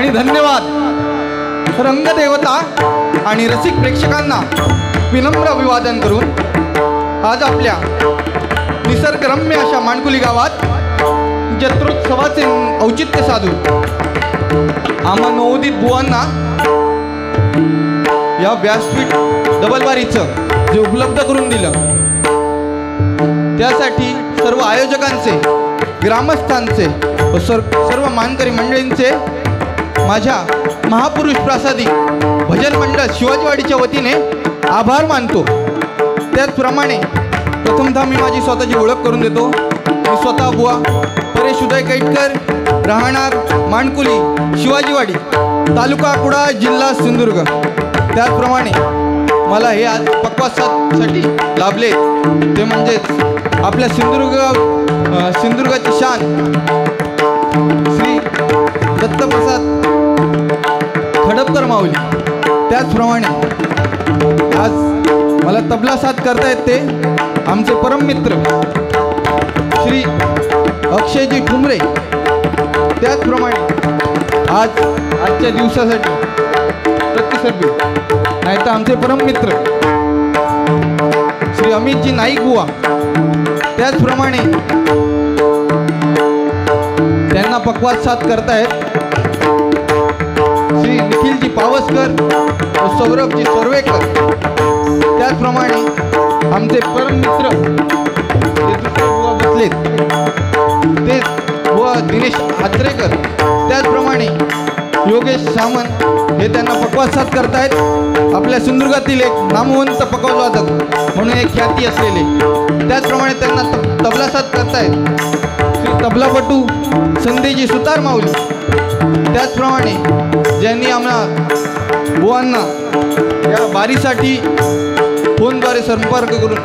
आणि धन्यवाद रंगदेवता आणि रसिक प्रेक्षकांना विनम्र अभिवादन करून आज आपल्या निसर्गरम्य अशा माणकुली गावात जत्रोत्सवाचे औचित्य साधून आम्हा नवोदित बुवांना या व्यासपीठ डबलबारीचं जे उपलब्ध करून दिलं त्यासाठी सर्व आयोजकांचे, ग्रामस्थांचे व सर्व मानकरी मंडळींचे माझ्या महापुरुष प्रासादिक भजन मंडळ शिवाजीवाडीच्या वतीने आभार मानतो। त्याचप्रमाणे प्रथमतः मी माझी स्वतःची ओळख करून देतो। मी स्वतः बुवा परेश उदय कैटकर, राहणार माणकुली शिवाजीवाडी, तालुका कुडाळ, जिल्हा सिंधुदुर्ग। त्याचप्रमाणे मला हे आज पक्वासाठी लाभले ते म्हणजेच आपल्या सिंधुदुर्गाची शान श्री दत्तप्रसाद खडपकर माऊली। त्याचप्रमाणे आज मला तबला साथ करता येते आमचे परममित्र श्री अक्षयजी ठुमरे। त्याचप्रमाणे आजच्या दिवसासाठी प्रतिसर्बी नाही तर आमचे परममित्र श्री अमितजी नाईक बुवा। त्याचप्रमाणे त्यांना पक्वात साथ करतायत श्री निखिलजी पावसकर व सौरभजी सर्वेकर। त्याचप्रमाणे आमचे परममित्र बुवा बसलेत ते बुवा दिनेश आत्रेकर। त्याचप्रमाणे योगेश सामंत हे त्यांना पक्वात साथ करतायत। आपल्या सिंधुदुर्गातील एक नामवंत पक्वावादक म्हणून एक ख्याती असलेले। त्याचप्रमाणे त्यांना तबला साथ करतायत श्री तबलापटू संदेजी सुतार माऊली। त्याचप्रमाणे ज्यांनी आम्हाला बुवांना या बारीसाठी फोनद्वारे संपर्क करून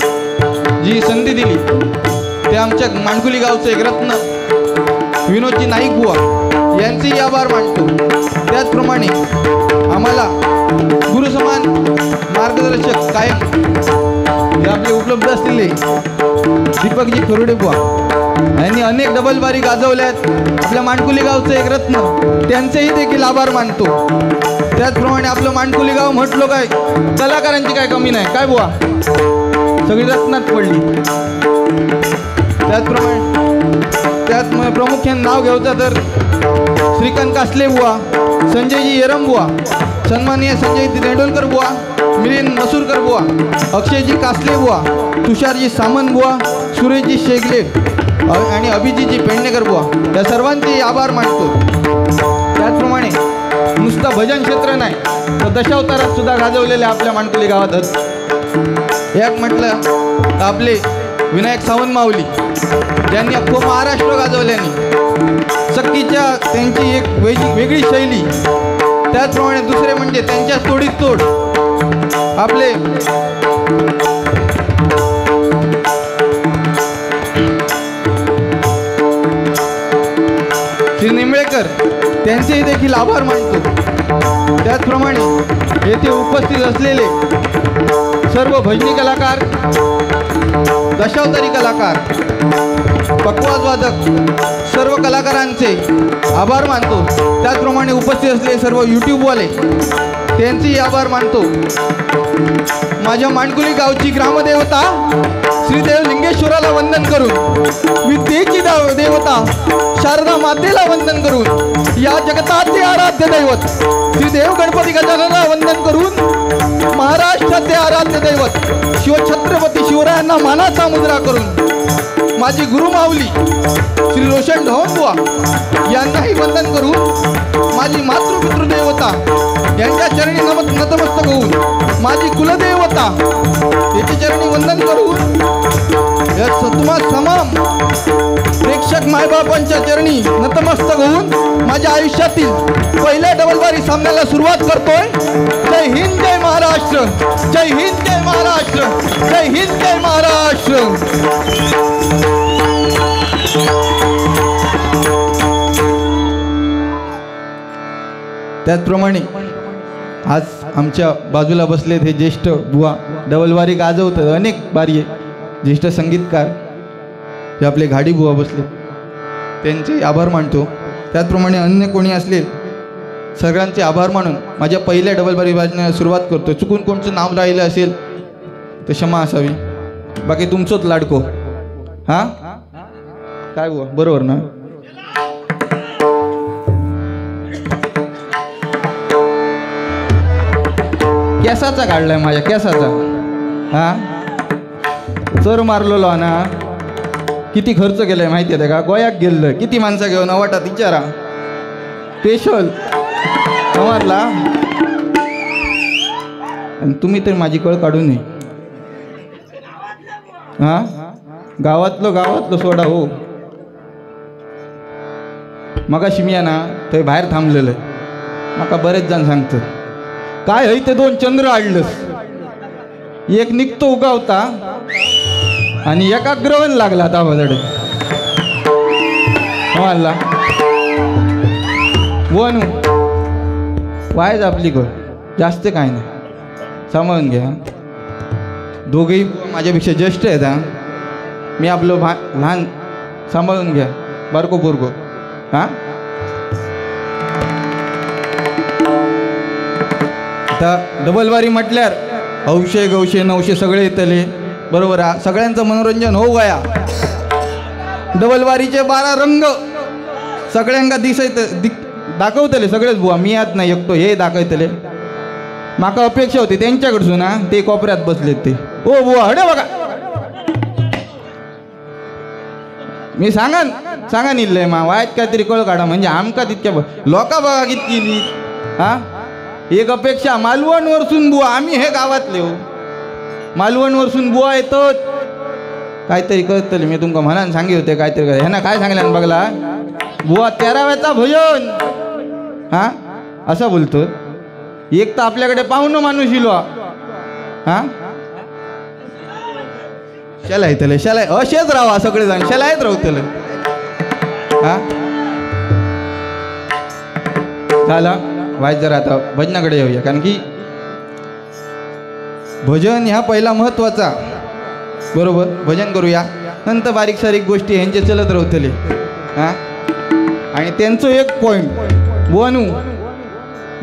जी संधी दिली ते आमच्या माणकुली गावचे एक रत्न विनोदजी नाईक बुवा यांचेही आभार मानतो। त्याचप्रमाणे आम्हाला गुरुसमान मार्गदर्शक कायम हे आपले उपलब्ध असलेले दीपकजी खरुडे बुवा यांनी अनेक डबलबारी गाजवल्यात। आपल्या माणकुली गावचे एक रत्न त्यांचेही देखील आभार मानतो। त्याचप्रमाणे आपलं माणकुली गाव म्हटलं काय कलाकारांची काय कमी नाही काय बुवा, सगळी रत्नात पडली। त्याचप्रमाणे प्रामुख्याने नाव घ्यायचं तर श्रीकांत कासले बुवा, संजयजी येरम बुवा, सन्माननीय संजय तेंडुलकर बुवा, मिलिंद मसूरकर बुवा, अक्षयजी कासले बुवा, तुषारजी सामंत बुवा, सुरेशजी शेगले आणि अभिजीतजी पेडणेकर बुवा या सर्वांचे आभार मानतो। त्याचप्रमाणे नुसतं भजन क्षेत्र नाही तर दशावतारात सुद्धा गाजवलेल्या आपल्या माणकुली गावात एक म्हटलं तर आपले विनायक सावंत माऊली ज्यांनी अख्खं महाराष्ट्र गाजवल्याने सक्कीच्या त्यांची एक वेगळी शैली। त्याचप्रमाणे दुसरे म्हणजे त्यांच्या तोडीत तोड आपले श्री निंबळेकर त्यांचेही देखील आभार मानतो। त्याचप्रमाणे येथे उपस्थित असलेले सर्व भजनी कलाकार, दशावतारी कलाकार, पक्वाजवादक सर्व कलाकारांचे आभार मानतो। त्याचप्रमाणे उपस्थित असलेले सर्व यूट्यूबवाले त्यांचेही आभार मानतो। माझ्या माणकुली गावची ग्रामदेवता श्रीदेव लिंगेश्वराला वंदन करून, विद्येची देवता शारदा मातेला वंदन करून, या जगताचे आराध्य दैवत श्रीदेव गणपती गजाननाला वंदन करून, महाराष्ट्राचे आराध्य दैवत शिवछत्रपती शिवरायांना मानाचा मुजरा करून, माझी गुरुमाऊली श्री रोशन ढवण बुवा यांनाही वंदन करून, माझी मातृपितृदेवता यांच्या चरणी नतमस्तक होऊन, माझी कुलदेवता याच्या चरणी वंदन करून, तुम्हा तमाम प्रेक्षक मायबापांच्या चरणी नतमस्तक होऊन माझ्या आयुष्यातील पहिल्या डबलबारी सामन्याला सुरुवात करतोय। जय हिंद, जय महाराष्ट्र, जय हिंद, जय महाराष्ट्र, जय हिंद, जय महाराष्ट्र। त्याचप्रमाणे आज आमच्या बाजूला बसलेत हे ज्येष्ठ बुवा डबलबारी गाजवतात, अनेक बारी आहे, ज्येष्ठ संगीतकार जे आपले घाडी बुवा बसले त्यांचे आभार मानतो। त्याचप्रमाणे अन्य कोणी असले सगळ्यांचे आभार मानून माझ्या पहिल्या डबल बारी वाजण्यास सुरुवात करतो. चुकून कोणचं नाव राहिलं असेल तर क्षमा असावी. बाकी तुमचंच लाडको. हां काय बुवा बरोबर ना. केसाचा काढलाय माझ्या केसाचा. हां चर मारलेलो ना. किती खर्च केलाय माहिती आहे का. गोयाक गेलं किती माणसं घेऊन वाटात विचारा. स्पेशल आम्हाला. आणि तुम्ही तर माझी कळ काढू नये. हां गावातलं सोडा हो. मगाशी मी ना थंय बाहेर थांबलेलं माका बरेच जण सांगतात काय हय ते 2 चंद्र आडलंस. एक निघतो उगावता आणि एका ग्रहण लागला आता माझ्याकडे. मला वन वायच आपली गोळ जास्त काय नाही. सांभाळून घ्या. दोघेही माझ्यापेक्षा ज्येष्ठ आहेत. हां मी आपलं लहान सांभाळून घ्या. बारको पोरको. हां आता डबलवारी म्हटल्यार हौशे गौशे नवशे सगळे येतले बरोबर. सगळ्यांचं मनोरंजन होऊ गया. डबलवारीचे 12 रंग सगळ्यांना दाखवतले सगळेच बुवा. मी यात नाही एकतो हे दाखवतले. माका अपेक्षा होती त्यांच्याकडसून. ते कोपऱ्यात बसलेत ते. ओ बुवा हडे बघा. मी सांगा निल्लय मा वायत काहीतरी कळ काढा म्हणजे आमका तितक्या लोका बघा कितकी. हा एक अपेक्षा मालवण वरसून बुवा. आम्ही हे गावातले हो. मालवण वरसून बुवा येतो काहीतरी कळतले. मी तुमका म्हणान सांगे होते काहीतरी. ह्यांना काय सांगल्यान बघला बुवा 13व्याचा भजन. हा असं बोलतो. एक तर आपल्याकडे पाहुणं माणूस इलो. हा शेलाय शेलाय असेच राहा सगळेजण शेलायत राहतले. हा झाला वाईट. जरा आता भजनाकडे येऊया कारण की भजन ह्या पहिला महत्वाचा बरोबर. भजन करूया नंतर बारीक सारीक गोष्टी ह्यांचे चलत राहतले. हां आणि त्यांचं एक पॉईंट बनू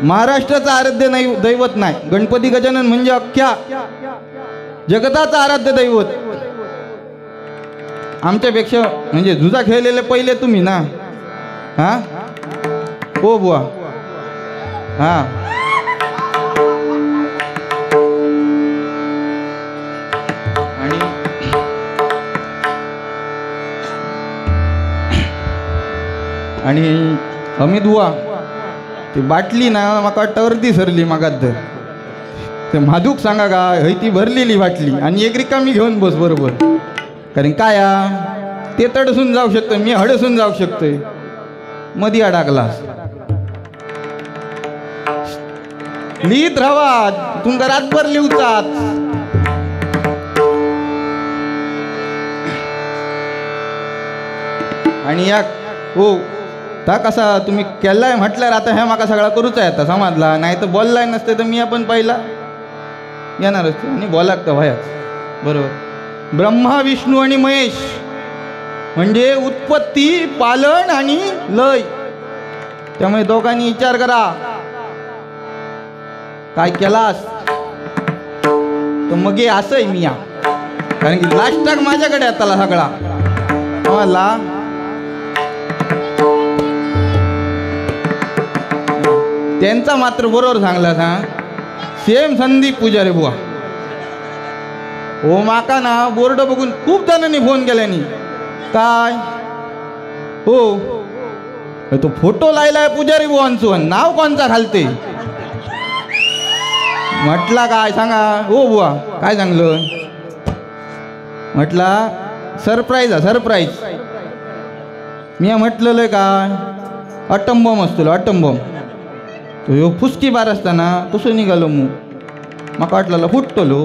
महाराष्ट्राचं आराध्य नाही दैवत नाही. गणपती गजानन म्हणजे अख्ख्या जगताचं आराध्य दैवत. आमच्यापेक्षा म्हणजे जुजा खेळलेले पहिले तुम्ही ना. हां हो बुवा. हां आणि अमित बुवा ती बाटली ना माका वाटतं अर्धी सरली मागात. ते माधूक सांगा का हय ती भरलेली बाटली आणि एक रिकामी घेऊन बस बरोबर. कारण काय ते तडसून जाऊ शकतं मी हडसून जाऊ शकतोय. मधी अडकला लिहित राहा तुमका रातभर लिहतात. आणि या हो ता कसा तुम्ही केलाय म्हटल्यावर आता ह्या माका सगळा करूच आहे. आता समजला नाही तर बोललाय नसते तर मी आपण पहिला येणार असतो आणि बोलाक तर व्हायच बरोबर. ब्रह्मा विष्णू आणि महेश म्हणजे उत्पत्ती पालन आणि लय. त्यामुळे दोघांनी विचार करा काय केलास तर मग असंय मी या. कारण की लास्टाक माझ्याकडे आता सगळा मला त्यांचा मात्र बरोबर सांगला ना. सेम संदीप पुजारी बुवा हो. माका ना बोर्ड बघून खूप जणांनी फोन केल्यानी काय हो तो फोटो लायलाय पुजारी बुवांचो नाव कोणचा घालते. म्हटला काय सांगा हो बुवा काय सांगलं. म्हटला सरप्राईज सरप्राईज. मी म्हटलेलं काय अटम बॉम्ब असतो अटम बॉम्ब. तो ह्यो फुसकी बार असताना तसं निघालो माका वाटलं फुटतलो.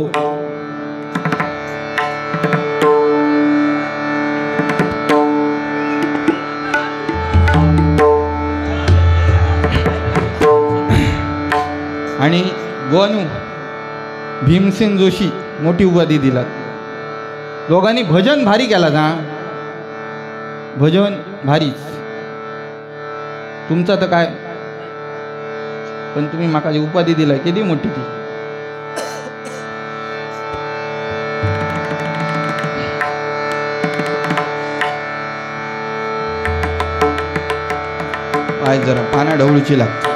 आणि गोनू भीमसेन जोशी मोठी उपाधी दिला. दोघांनी भजन भारी केला ना. भजन भारीच. तुमचं तर काय पण तुम्ही माका जी उपाधी दिला केदी मोठी ती. आज जरा पाना ढवळूची लागते.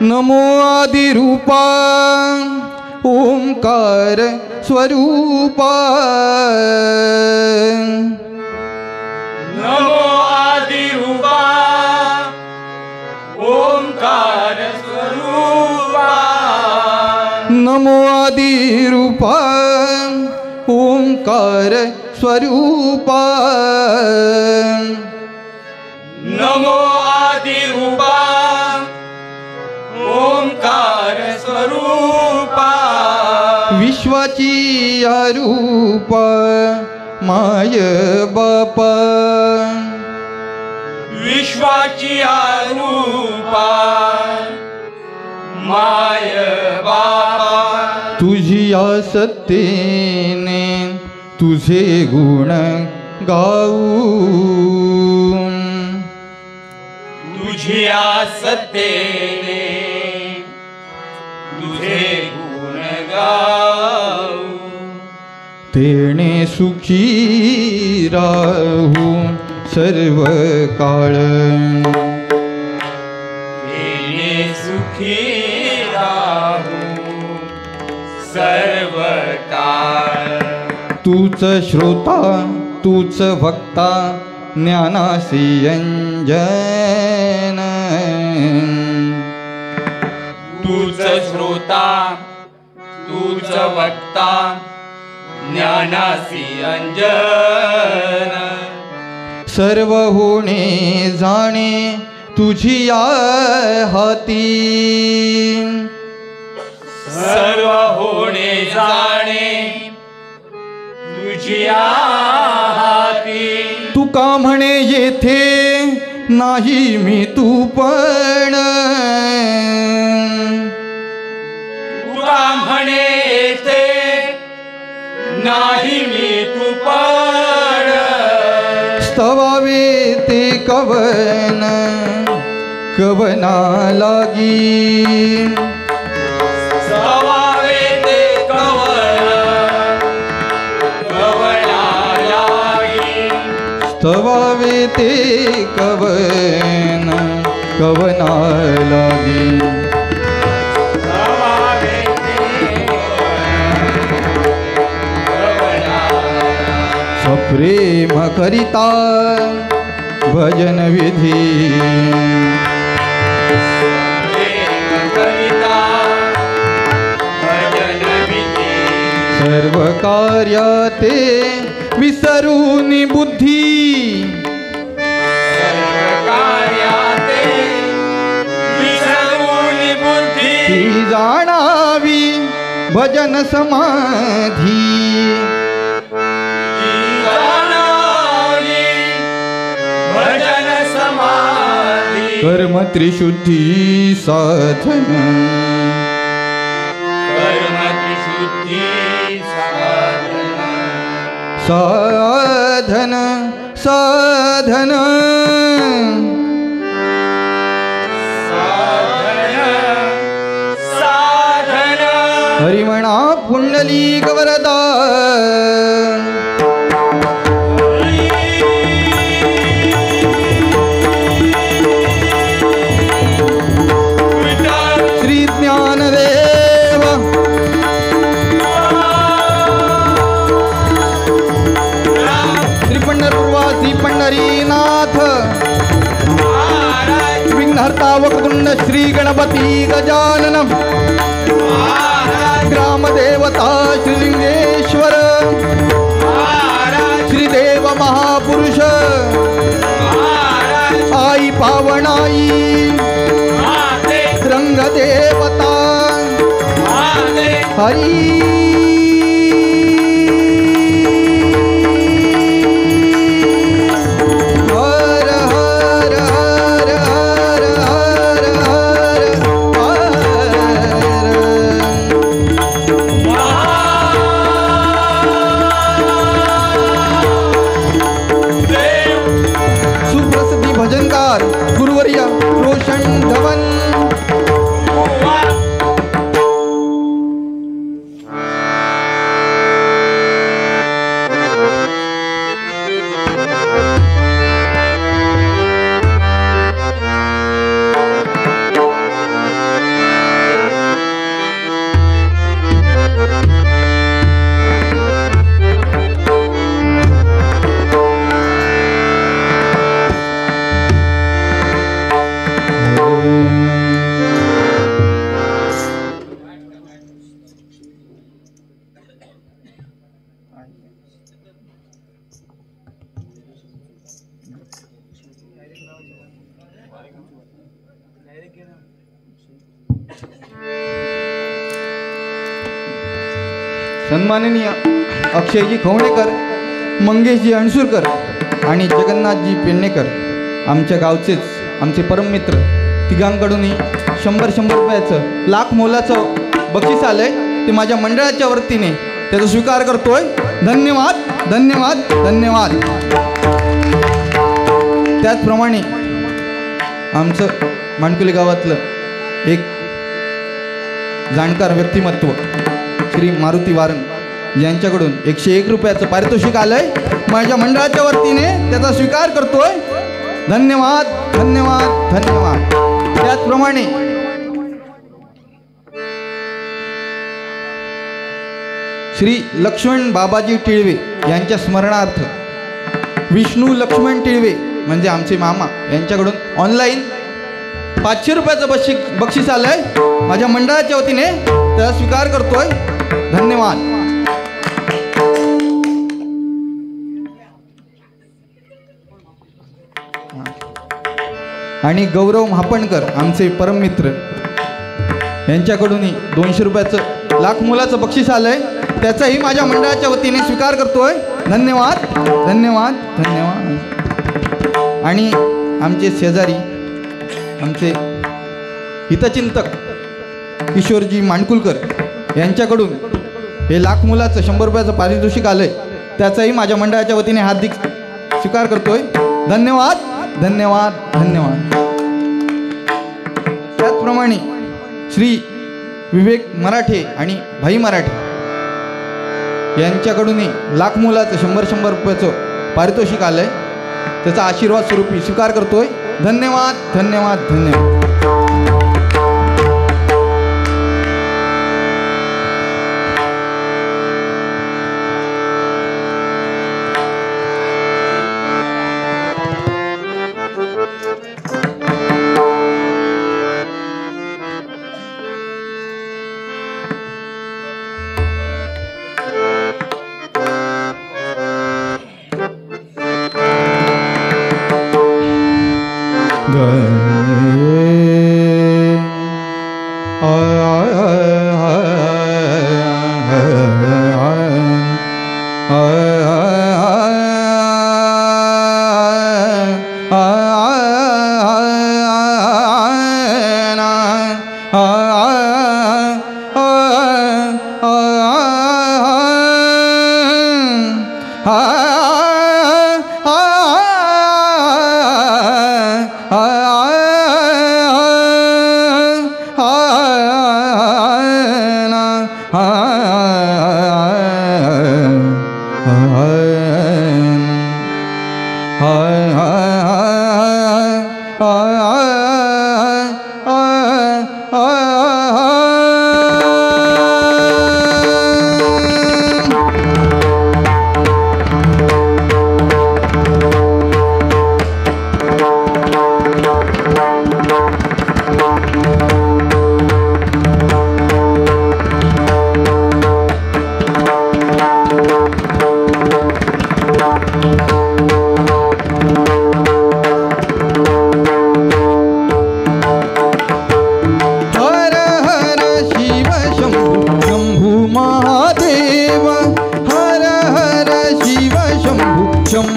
नमो आदिरूपा ओंकार स्वरूपा. नमो आदिरूपा ओंकार स्वरूपा. नमो आदिरूपा ओंकार स्वरूपा. नमो आदिरूपा ओंकार स्वरूपा. विश्वाची रूप माय बापा. विश्वाची रूपा माय बापा. तुझिया सत्तेने तुझे गुण गाऊन. तुझिया सत्तेने तुझे गुण गाऊ. तेणे सुखी राहू सर्व काळ. तेणे सुखी राहू सर्व काळ. तूच श्रोता तूच वक्ता ज्ञानासी अंजन. तूच श्रोता तूच वक्ता ज्ञानासी अंजन. सर्व होणे जाणे तुझिया हाती. सर्व होणे जाणे तुझिया हाती. तुका म्हणे येथे नाही मी तू पण. तुका म्हणे येथे नाही मी तू पण. स्तवावे ते कवन कवना लागी. स्तवावे ते कवन कवना लागी. स्तवावे ते कवन कवना लागी. स्तवावे ते कवना लागी. सप्रेम करिता भजन विधी. प्रेम करिता भजन विधी. सर्व कार्याते विसरून बुद्धी. सर्व कार्याते विसरून बुद्धी. ती जाणावी भजन समाधी. जाणावी भजन समाधी. कर्म त्रिशुद्धी साधन. कर्म त्रिशुद्धी साधन. साधन साधन. साधन साधन. हरिमणा पुंडलीक वरदा. श्री ज्ञान वक्रतुंड श्री गणपती गजाननम ग्रामदेवता श्रीलिंगेश्वर श्रीदेव महापुरुष आई पावनाई रंगदेवता हरी गुरुवर्य रोशन धवन सन्माननीय अक्षयजी खवणेकर, मंगेशजी अणसूरकर आणि जगन्नाथजी पेडणेकर आमच्या गावचेच आमचे परममित्र तिघांकडूनही 100 रुपयाचं लाख मोलाचं बक्षीस आलंय ते माझ्या मंडळाच्या वतीने त्याचा स्वीकार करतोय. धन्यवाद धन्यवाद धन्यवाद. त्याचप्रमाणे आमचं माणकुली गावातलं एक जाणकार व्यक्तिमत्व श्री मारुती वारंग यांच्याकडून 101 रुपयाचं पारितोषिक आलंय माझ्या मंडळाच्या वतीने त्याचा स्वीकार करतोय. धन्यवाद धन्यवाद धन्यवाद. त्याचप्रमाणे श्री लक्ष्मण बाबाजी टिळवे यांच्या स्मरणार्थ विष्णू लक्ष्मण टिळवे म्हणजे आमचे मामा यांच्याकडून ऑनलाईन 500 रुपयाचं बक्षीस आलंय माझ्या मंडळाच्या वतीने त्याचा स्वीकार करतोय. धन्यवाद. आणि गौरव महापणकर आमचे परममित्र यांच्याकडूनही 200 रुपयाचं लाख मोलाचं बक्षीस आलंय त्याचाही माझ्या मंडळाच्या वतीने स्वीकार करतोय. धन्यवाद धन्यवाद धन्यवाद. आणि आमचे शेजारी आमचे हितचिंतक किशोरजी माणकुलकर यांच्याकडून हे लाख मोलाचं 100 रुपयाचं पारितोषिक आलंय त्याचाही माझ्या मंडळाच्या वतीने हार्दिक स्वीकार करतोय. धन्यवाद धन्यवाद धन्यवाद. त्याचप्रमाणे श्री विवेक मराठे आणि भाई मराठे यांच्याकडूनही लाख मोलाचं 100 रुपयाचं पारितोषिक आलंय त्याचा आशीर्वाद स्वरूपी स्वीकार करतोय. धन्यवाद धन्यवाद धन्यवाद.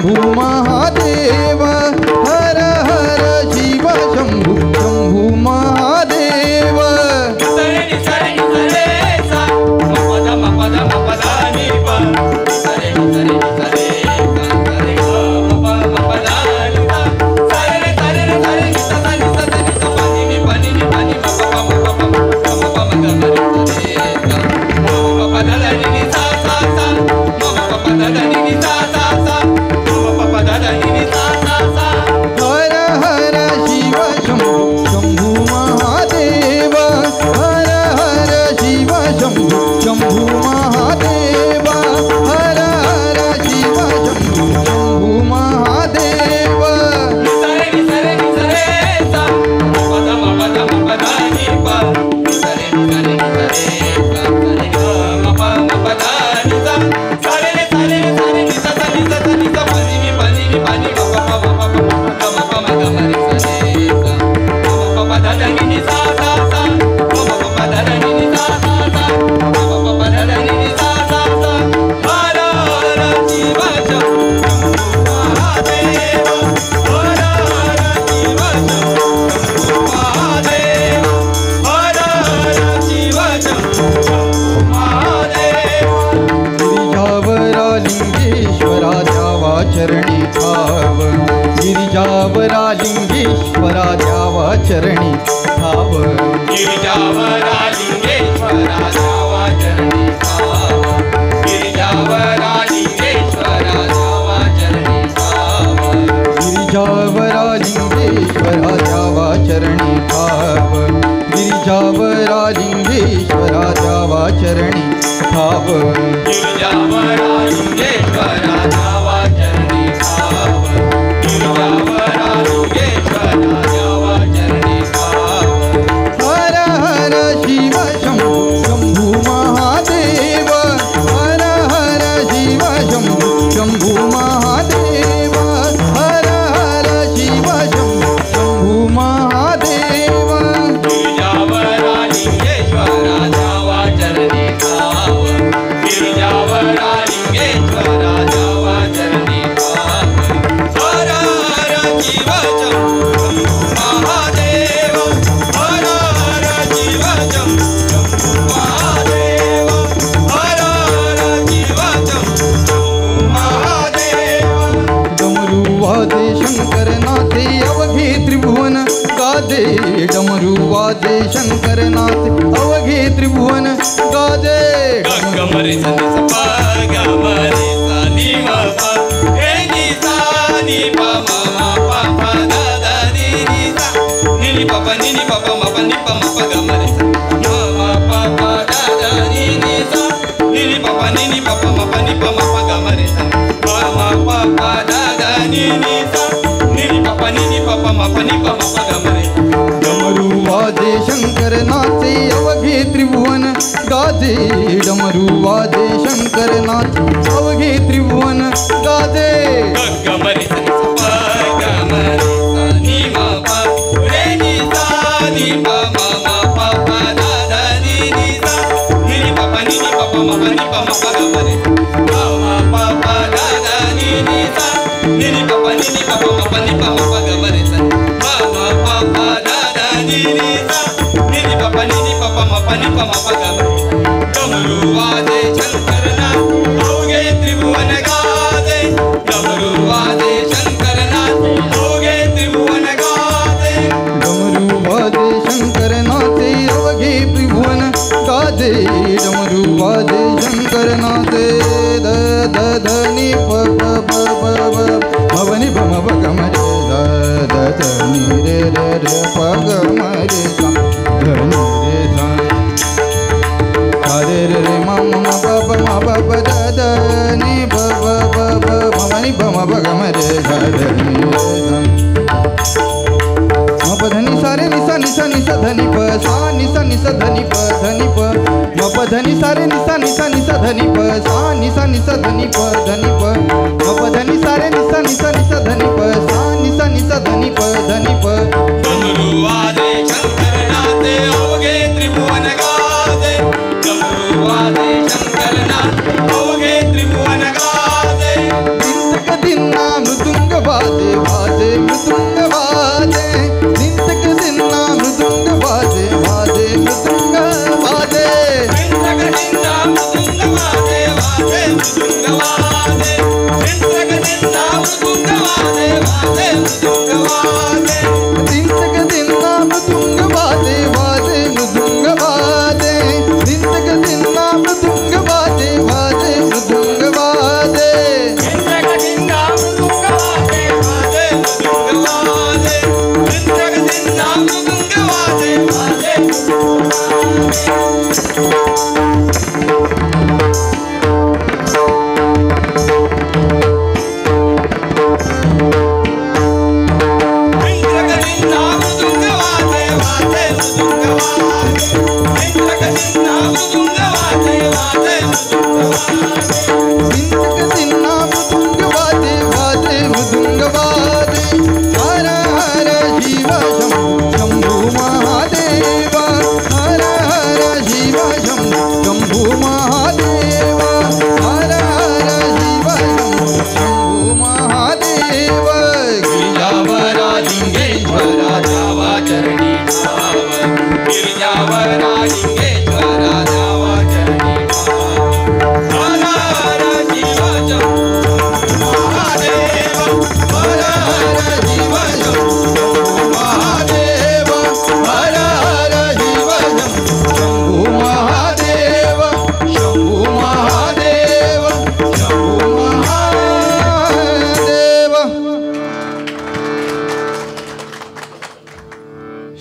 शंभू महादेव हर हर शिव शंभू शंभू महादेव हर हर शिव शंभू शंभू महादेव हर हर शिव शंभू शंभू महादेव हर हर शिव शंभू शंभू महादेव चरणी भाव गिरिजावरा लिंगेश्वरा द्यावा चरणी भाव गिरिजावरा लिंगेश्वरा द्यावा चरणी भाव गिरिजावरा लिंगेश्वरा द्यावा चरणी भाव गिरिजावरा लिंगेश्वरा द्यावा चरणी भाव गिरिजावरा लिंगेश्वरा द्यावा चरणी भाव गिरिजावरा लिंगेश्वरा द्यावा चरणी भाव गिरिजावरा लिंगेश्वरा द्यावा चरणी भाव हर हर शिव शंभू शंभू महादेव हर हर शिव शंभू शंभू महादेव हर हर शिव शंभू शंभू महादेव गिरिजावरा लिंगेश्वरा द्यावा चरणी भाव गिरिजावरा लिंगेश्वरा द्यावा चरणी भाव हर हर शिव शंभू महादेव हर हर शिव शंभू महादेव हर हर शिव शंभू महादेव डमरू वादे शंकर नाथे अवघे त्रिभुवन गादे डमरू वादे शंकर नाथे अवघे त्रिभुवन गादे गमरे सनी सपा गमरे सनी मपा हे नी सा नी पा मा पा पा दा दा नी नी सा नी नी पा नी नी पा मा नी पा गमरे सा मा पा पा दा दा नी नी सा नी नी पा नी नी पा मा नी पा गमरे सा मा पा पा दा दा नी नी सा नी नी पा नी नी पा मा नी पा गमरे डमरू वादे शंकर नाथे अवघे त्रिभुवन गादे डमरू वादे शंकर नाथ अवघे त्रिभुवन गादे गमरे सनी सपा गमरे सनी मा पा रे नी सा नी पा मा पा पा दा दा नी नी सा नी नी पा नी नी पा मा नी पा गमरे मा पा पा दा दा नी नी सा नी नी पा नी नी पा मा नी पा गमरे सा मा पा पा दा दा नी नी सा नी नी पा नी नी पा मा नी पा गमरे डमरू वादे शंकर नाथ अवघे त्रिभुवन गादे डमरू वादे शंकर नाथ अवघे त्रिभुवन गादे डमरू वादे शंकर नाथे अवघे त्रिभुवन गादे डमरू वादे शंकर नाथे द द ध नि प प प प प भवनि भ म भ ग म रे द द ध नि रे रे रे प ग म रे सा ध नि रे सा रे रे रे म म प प म प प द द नि प प प प भवनि भ म भ ग म रे ध ध नि रे सा म प ध नि सा रे नि सा नि सा धनि प सा नि सा धनि प धनि प म प ध नि सा रे नि सा धनि प सा नि सा धनि प धनि प म प ध नि सा रे नि सा धनि प सा नि सा धनि प धनि प डमरू वादे शंकर नाथे अवघे त्रिभुवन गादे डमरू वादे शंकर नाथ अवघे त्रिभुवन गादे दिन्ना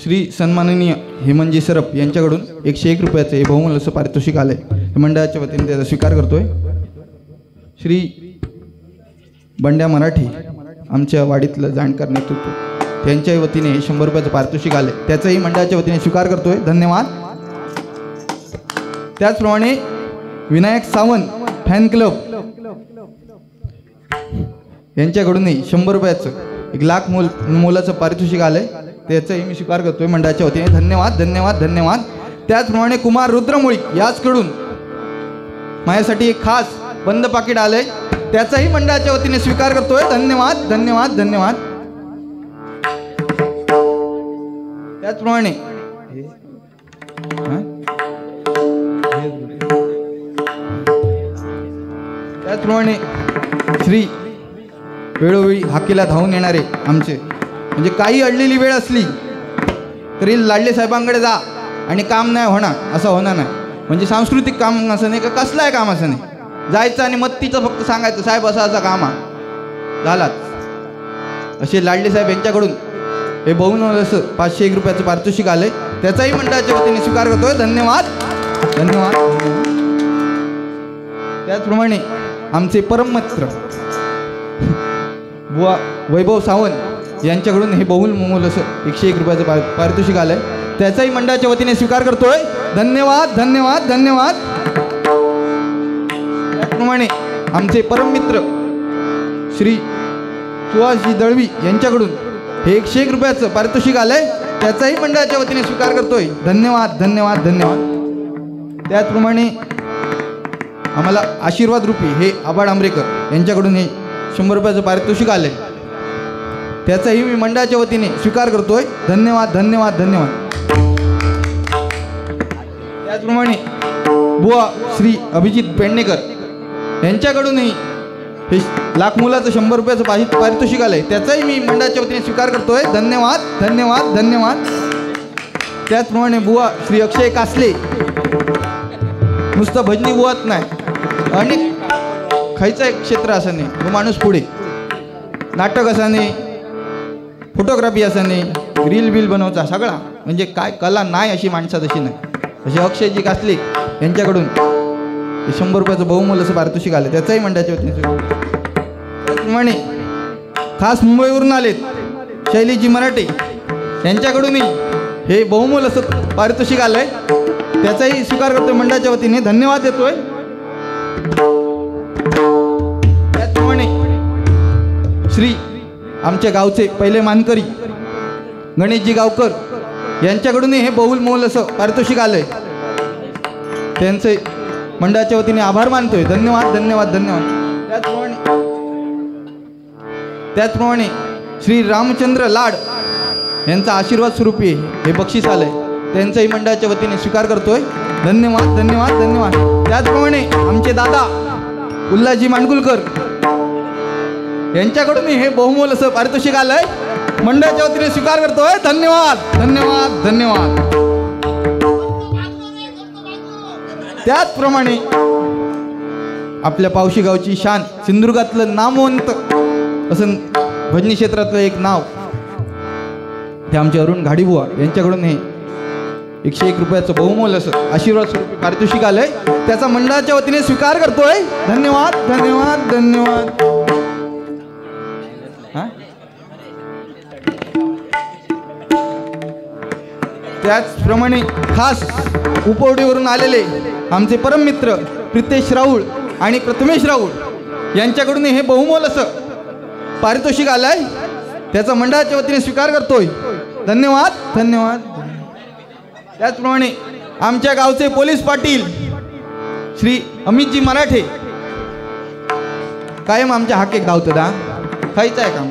श्री सन्माननीय हेमंतजी सरप यांच्याकडून 101 रुपयाचं हे बहुमूल्य असं पारितोषिक आलंय. मंडळाच्या वतीने त्याचा स्वीकार करतोय. श्री बंड्या मराठी आमच्या वाडीतलं जाणकार नेतृत्व त्यांच्या वतीने 100 रुपयाचं पारितोषिक आले, त्याचाही मंडळाच्या वतीने स्वीकार करतोय. धन्यवाद. त्याचप्रमाणे विनायक सावंत फॅन क्लब यांच्याकडूनही 100 रुपयाचं 1 लाख मोलाचं पारितोषिक आलंय, त्याचाही मी स्वीकार करतोय मंडळाच्या वतीने. धन्यवाद धन्यवाद धन्यवाद. त्याचप्रमाणे कुमार रुद्रमुळी याचकडून माझ्यासाठी एक खास बंद पाकिट आलंय, त्याचाही मंडळाच्या वतीने स्वीकार करतोय. धन्यवाद धन्यवाद धन्यवाद. त्याचप्रमाणे श्री वेळोवेळी हाकेला धावून येणारे आमचे, म्हणजे काही अडलेली वेळ असली तरी लाडले साहेबांकडे जा आणि काम नाही होणार असं होणार नाही. म्हणजे सांस्कृतिक काम असं नाही का कसलं आहे काम असं नाही, जायचं आणि मत्तीचं फक्त सांगायचं साहेब असं असं काम आहे झालाच. असे लाडले साहेब यांच्याकडून हे बहुमूल्य असं 501 रुपयाचं पारितोषिक आलंय, त्याचाही मंडळाच्या वतीने स्वीकार करतोय. धन्यवाद धन्यवाद. त्याचप्रमाणे आमचे परममित्र बुवा वैभव सावंत यांच्याकडून हे बहुमूल्य असं 101 रुपयाचं पारितोषिक आलंय, त्याचाही मंडळाच्या वतीने स्वीकार करतोय. धन्यवाद धन्यवाद धन्यवाद. त्याचप्रमाणे आमचे परममित्र श्री सुहासजी दळवी यांच्याकडून हे 101 रुपयाचं पारितोषिक आलंय, त्याचाही मंडळाच्या वतीने स्वीकार करतोय. धन्यवाद धन्यवाद धन्यवाद. त्याचप्रमाणे आम्हाला आशीर्वाद रूपी हे आबाड आंबरेकर यांच्याकडून हे 100 रुपयाचं पारितोषिक आलंय, त्याचाही मी मंडळाच्या वतीने स्वीकार करतोय. धन्यवाद धन्यवाद धन्यवाद. त्याचप्रमाणे बुवा श्री अभिजित पेडणेकर यांच्याकडूनही हे लाख मोलाचं 100 रुपयाचं पारितोषिक आलंय, त्याचाही मी मंडळाच्या वतीने स्वीकार करतोय. धन्यवाद धन्यवाद धन्यवाद. त्याचप्रमाणे बुवा श्री अक्षय कासले, नुसतं भजनी बुवात नाही, अनेक खायचं एक क्षेत्र असं नाही, तो माणूस पुढे नाटक असं नाही, फोटोग्राफी असं नाही, रील बिल बनवचा सगळा, म्हणजे काय कला नाही अशी माणसं तशी नाही. असे अक्षयजी कासले यांच्याकडून 100 रुपयाचं बहुमूल्य असं पारितोषिक आलं, त्याचाही मंडळाच्या वतीने. त्याचप्रमाणे खास मुंबईवरून आलेत शैलीजी मराठे यांच्याकडूनही हे बहुमूल्य असं पारितोषिक आलंय, त्याचाही स्वीकार करतोय मंडळाच्या वतीने. धन्यवाद देतोय. त्याचप्रमाणे श्री आमच्या गावचे पहिले मानकरी गणेशजी गावकर यांच्याकडूनही हे बहुमूल्य असं पारितोषिक आलंय, त्यांचे मंडळाच्या वतीने आभार मानतोय. धन्यवाद धन्यवाद धन्यवाद. त्याचप्रमाणे श्री रामचंद्र लाड यांचा आशीर्वाद स्वरूपी हे बक्षीस आलंय, त्यांचाही मंडळाच्या वतीने स्वीकार करतोय. धन्यवाद धन्यवाद धन्यवाद. त्याचप्रमाणे आमचे दादा उल्हासजी मांडगुलकर यांच्याकडूनही हे बहुमूल्य असं पारितोषिक आलंय, मंडळाच्या वतीने स्वीकार करतोय. धन्यवाद धन्यवाद धन्यवाद. त्याचप्रमाणे आपल्या पावशी गावची शान, सिंधुदुर्गातलं नामवंत असं भजनी क्षेत्रातलं एक नाव, ते आमचे अरुण घाडीबुवा यांच्याकडून हे 101 रुपयाचं बहुमूल्य असं आशीर्वाद स्वरूपी पारितोषिक आलंय, त्याचा मंडळाच्या वतीने स्वीकार करतोय. धन्यवाद धन्यवाद धन्यवाद. त्याचप्रमाणे खास उपवडीवरून आलेले आमचे परममित्र प्रितेश राऊळ आणि प्रथमेश राऊळ यांच्याकडून हे बहुमूल्य असं पारितोषिक आलंय, त्याचा मंडळाच्या वतीने स्वीकार करतोय. धन्यवाद धन्यवाद. त्याचप्रमाणे आमच्या गावचे पोलीस पाटील श्री अमितजी मराठे, कायम आमच्या हाकेक धावतं दा खायचं आहे काम,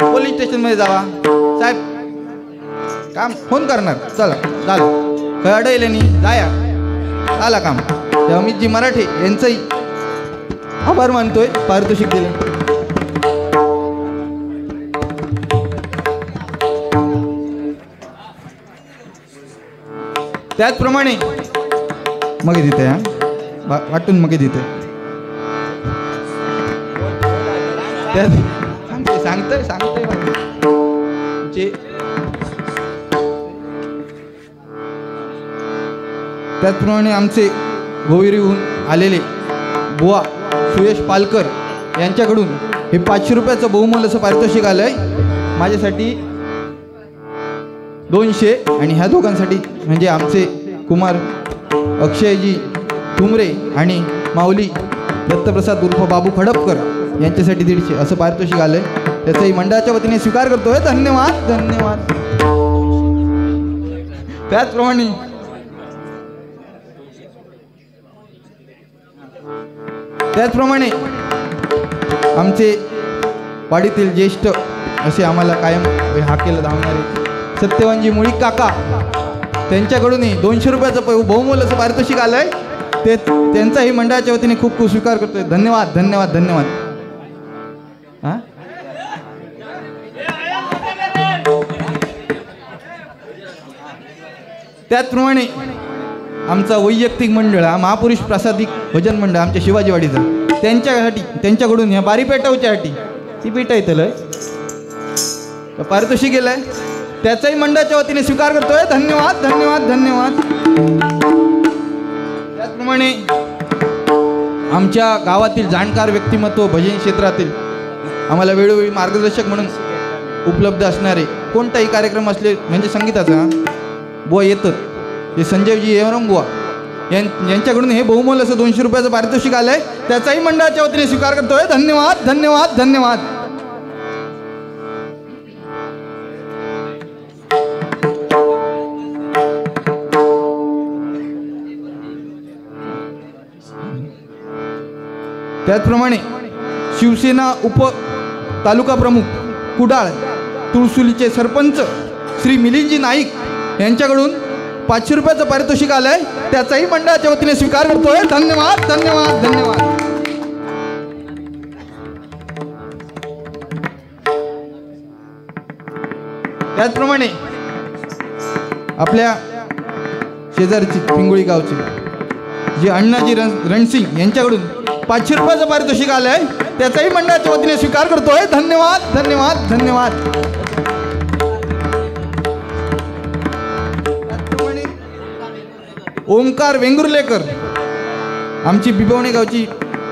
पोलीस स्टेशनमध्ये जावा साहेब काम फोन करणार, चला झालं खय अडवले नाही जाया आला काम. त्या अमितजी मराठे यांचंही आभार मानतोय, पारितोषिक दिलं. त्याचप्रमाणे मग देते वाटून मग देते सांगतोय सांगतोय जे त्याचप्रमाणे आमचे गोविरीहून आलेले बुवा सुयश पालकर यांच्याकडून हे 500 रुपयाचं बहुमोल असं पारितोषिक आलं आहे माझ्यासाठी 200 आणि ह्या दोघांसाठी म्हणजे आमचे कुमार अक्षयजी ठुमरे आणि माऊली दत्तप्रसाद उर्फ बाबू खडपकर यांच्यासाठी 150 असं पारितोषिक आलं आहे त्याचाही मंडळाच्या वतीने स्वीकार करतोय. धन्यवाद धन्यवाद. त्याचप्रमाणे आमचे वाडीतील ज्येष्ठ असे आम्हाला कायम हाकेला धावणारे सत्यवानजी मुळीक काका त्यांच्याकडूनही 200 रुपयाचं बहुमोल असं पारितोषिक आलं आहे ते त्यांचाही मंडळाच्या वतीने खूप खूप स्वीकार करतोय. धन्यवाद धन्यवाद धन्यवाद. हां त्याचप्रमाणे आमचा वैयक्तिक मंडळ हा महापुरुष प्रासादिक भजन मंडळ आमच्या शिवाजीवाडीचा त्यांच्याकडून ह्या बारी पेटवच्यासाठी ती पेटा येतलं पारितोषिक गेलंय त्याचाही मंडळाच्या वतीने स्वीकार करतोय. धन्यवाद धन्यवाद धन्यवाद. त्याचप्रमाणे आमच्या गावातील जाणकार व्यक्तिमत्व भजन क्षेत्रातील आम्हाला वेळोवेळी मार्गदर्शक म्हणून उपलब्ध असणारे कोणताही कार्यक्रम असले म्हणजे संगीताचा बुवा येतात हे संजयजी येवरम बुवा यांच्याकडून हे बहुमोल असं 200 रुपयाचं पारितोषिक आलं आहे त्याचाही मंडळाच्या वतीने स्वीकार करतोय. धन्यवाद धन्यवाद धन्यवाद. त्याचप्रमाणे शिवसेना उप तालुका प्रमुख कुडाळ तुळसुलीचे सरपंच श्री मिलिंदजी नाईक यांच्याकडून 500 रुपयाचं पारितोषिक आलं आहे त्याचाही मंडळाच्या वतीने स्वीकार करतोय. धन्यवाद धन्यवाद धन्यवाद. त्याचप्रमाणे आपल्या शेजारची पिंगुळी गावचे जे अण्णाजी रणसिंग यांच्याकडून 500 रुपयाचं पारितोषिक आलं आहे त्याचाही मंडळाच्या वतीने स्वीकार करतोय. धन्यवाद धन्यवाद धन्यवाद. ओमकार वेंगुर्लेकर आमची बिबवणे गावची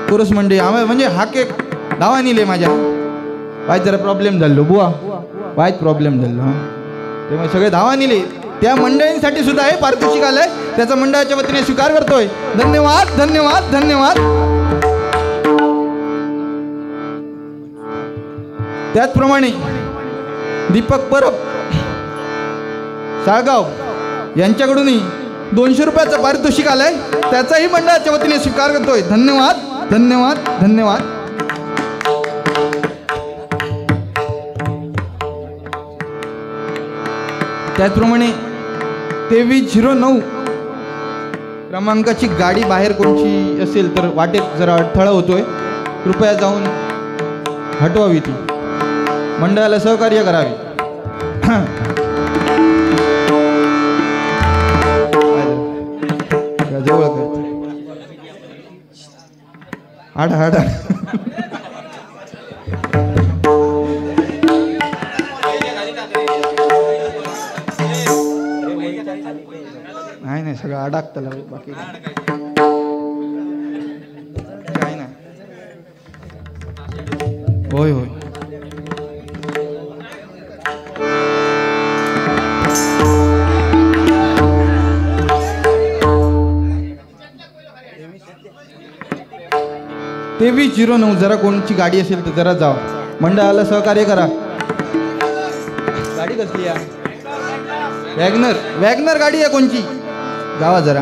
कोरस मंडळी आम्हाला म्हणजे हाके धावा निले माझ्या वाईट जरा प्रॉब्लेम झालो बुवा वाईट प्रॉब्लेम झालो हां तेव्हा सगळे धावा निले त्या मंडळींसाठी सुद्धा हे पारितोषिक आलंय त्याचा मंडळाच्या वतीने स्वीकार करतोय. धन्यवाद धन्यवाद धन्यवाद. त्याचप्रमाणे दीपक परब साळगाव यांच्याकडूनही 200 रुपयाचं पारितोषिक आलंय त्याचाही मंडळाच्या वतीने स्वीकार करतोय. धन्यवाद धन्यवाद धन्यवाद. त्याचप्रमाणे 2309 क्रमांकाची गाडी बाहेर कोणची असेल तर वाटेत जरा अडथळा होतोय कृपया जाऊन हटवावी ती मंडळाला सहकार्य करावे. जवळ हाडा हाडा नाही नाही सगळं अडकतं बाकी काय नाही. होय होय. ते 2309 जरा कोणची गाडी असेल तर जरा जावा मंडळाला सहकार्य करा. गाडी कसली आहे? वॅगनर गाडी आहे कोणची जावा जरा.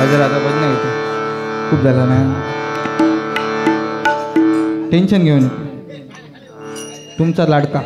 जरा आता बघ नाही खूप झाला ना टेन्शन घेऊन तुमचा लाडका.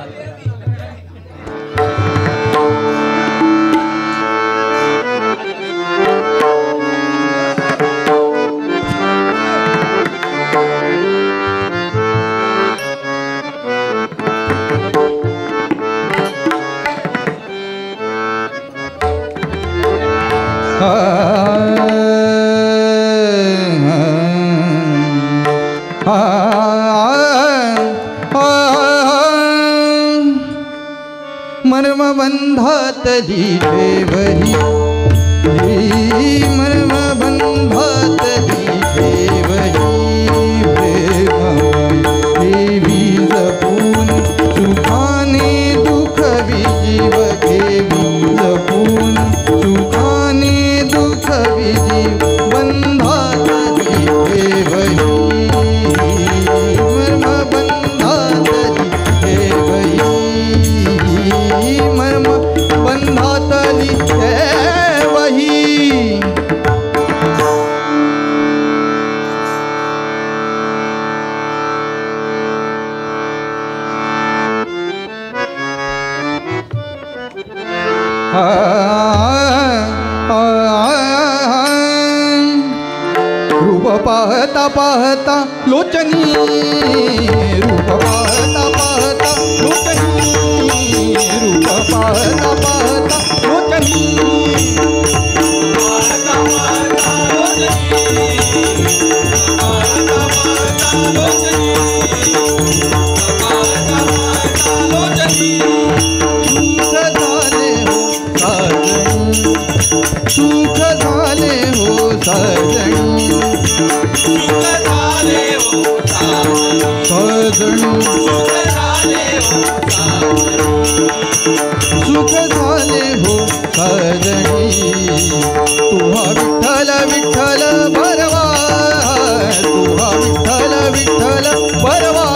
बंधातली ठेवही मर्म बंधातली ठेवही देवी जपून सुखाने दुःख विजीव देवी जपून सुखाने दुःख विजीव बंधातली ठेवही मर्म बंधातली ठेवही मर्म बंधातली ठेवही रूप पाहता पाहता लोचनी रूप पाहता पाहता लोचनी रूप पाहता पाहता लोचनी पाहता पाहता लोचनी पाहता पाहता लोचनी सुख झाले हो साजणी सुख झाले हो साजणी सुख झाले हो साजणी तुहा विठ्ठल विठ्ठल बरवा तुहा विठ्ठल विठ्ठल बरवा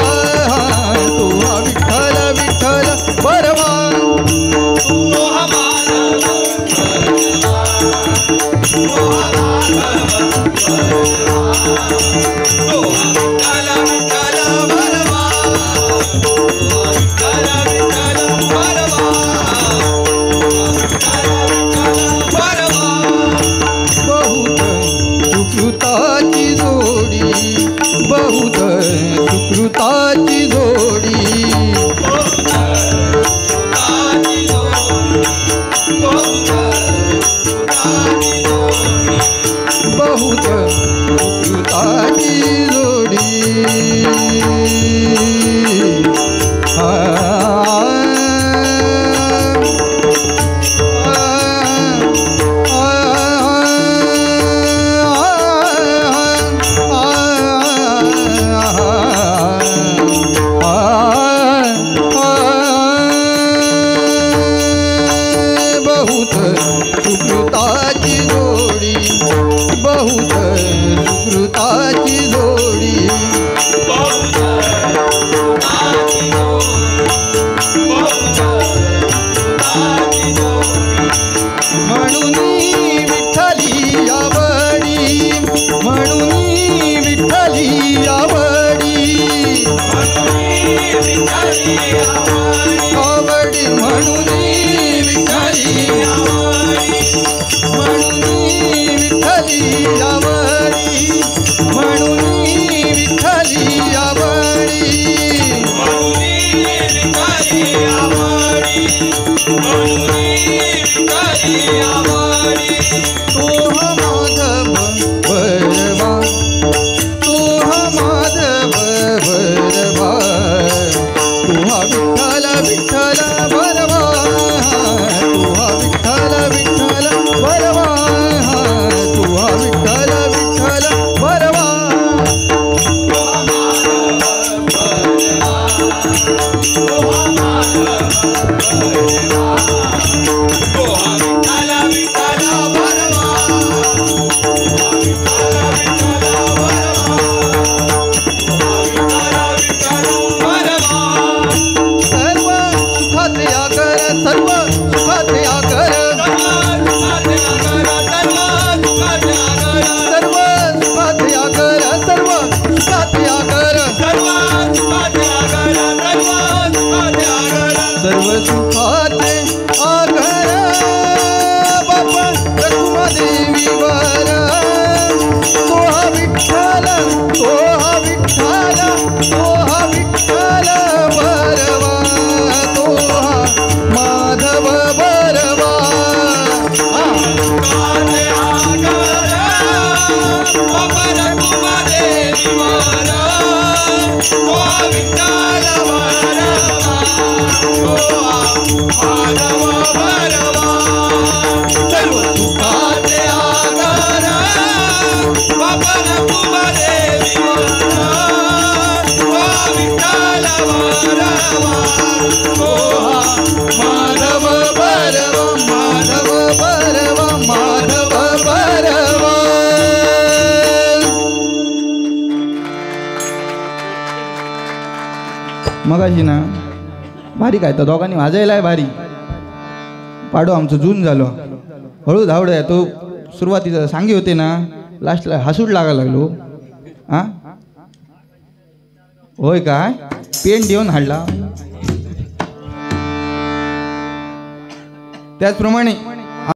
तुहा विठ्ठल विठ्ठल बरवा सुकृताची जोडी बहुत सुकृताची जोडी बहुत सुकृताची जोडी सुकृताची जोडी बहुत सुकृताची जोडी म्हणून विठ्ठली आवडी म्हणून विठ्ठली आवडी आवडी म्हणून विठ्ठली म्हणून विठ्ठली आवडी म्हणून विठ्ठली आवडी तोह माधव बरवा तोह माधव बरवा तुहा विठ्ठल विठ्ठल बरवा तुहा विठ्ठल विठ्ठल बरवा तुहा विठ्ठल विठ्ठल माधव बरवा माधव बरवा माधव बरवा. मगाशी ना भारी काय तर दोघांनी वाजायला आहे भारी. पाडो आमचं जून झालो हळू धावड आहे तो सुरुवातीचा सांगे होते ना लास्टला हसूड लागायला लागलो. हा होय काय पेंट देऊन हाडला. त्याचप्रमाणे